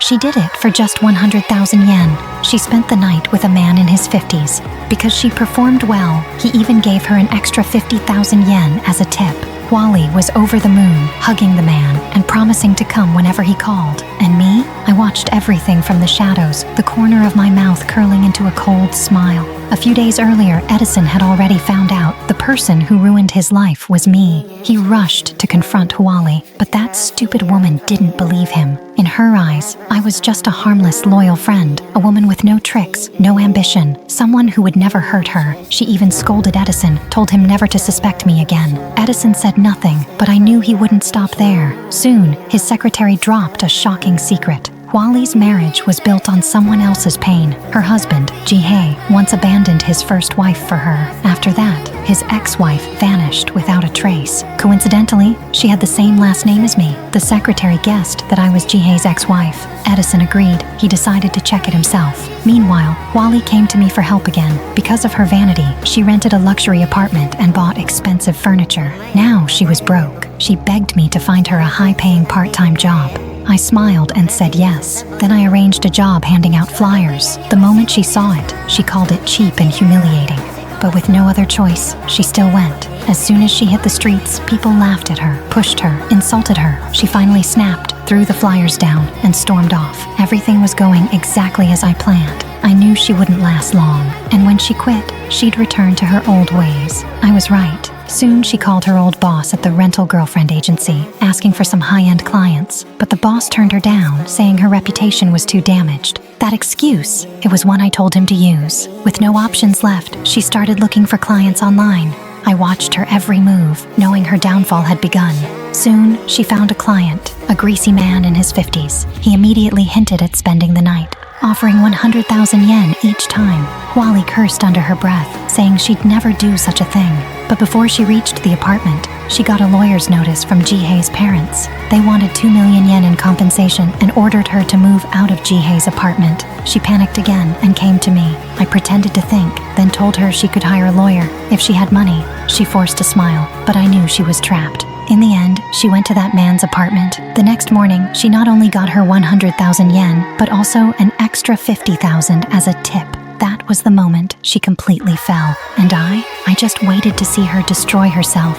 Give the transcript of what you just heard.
She did it for just 100,000 yen. She spent the night with a man in his 50s. Because she performed well, he even gave her an extra 50,000 yen as a tip. Wally was over the moon, hugging the man and promising to come whenever he called. And me? I watched everything from the shadows, the corner of my mouth curling into a cold smile. A few days earlier, Edison had already found out the person who ruined his life was me. He rushed to confront Wally, but that stupid woman didn't believe him. In her eyes, I was just a harmless, loyal friend, a woman with no tricks, no ambition, someone who would never hurt her. She even scolded Edison, told him never to suspect me again. Edison said nothing, but I knew he wouldn't stop there. Soon, his secretary dropped a shocking secret. Wally's marriage was built on someone else's pain. Her husband, Jihei, once abandoned his first wife for her. After that, his ex-wife vanished without a trace. Coincidentally, she had the same last name as me. The secretary guessed that I was Jihei's ex-wife. Edison agreed. He decided to check it himself. Meanwhile, Wally came to me for help again. Because of her vanity, she rented a luxury apartment and bought expensive furniture. Now she was broke. She begged me to find her a high-paying part-time job. I smiled and said yes. Then I arranged a job handing out flyers. The moment she saw it, she called it cheap and humiliating. But with no other choice, she still went. As soon as she hit the streets, people laughed at her, pushed her, insulted her. She finally snapped, threw the flyers down, and stormed off. Everything was going exactly as I planned. I knew she wouldn't last long, and when she quit, she'd return to her old ways. I was right. Soon she called her old boss at the rental girlfriend agency, asking for some high-end clients. But the boss turned her down, saying her reputation was too damaged. That excuse, it was one I told him to use. With no options left, she started looking for clients online. I watched her every move, knowing her downfall had begun. Soon, she found a client, a greasy man in his 50s. He immediately hinted at spending the night, offering 100,000 yen each time. Wally cursed under her breath, saying she'd never do such a thing. But before she reached the apartment, she got a lawyer's notice from Jihei's parents. They wanted 2 million yen in compensation and ordered her to move out of Jihei's apartment. She panicked again and came to me. I pretended to think, then told her she could hire a lawyer if she had money. She forced a smile, but I knew she was trapped. In the end, she went to that man's apartment. The next morning, she not only got her 100,000 yen, but also an extra 50,000 as a tip. That was the moment she completely fell. And I just waited to see her destroy herself.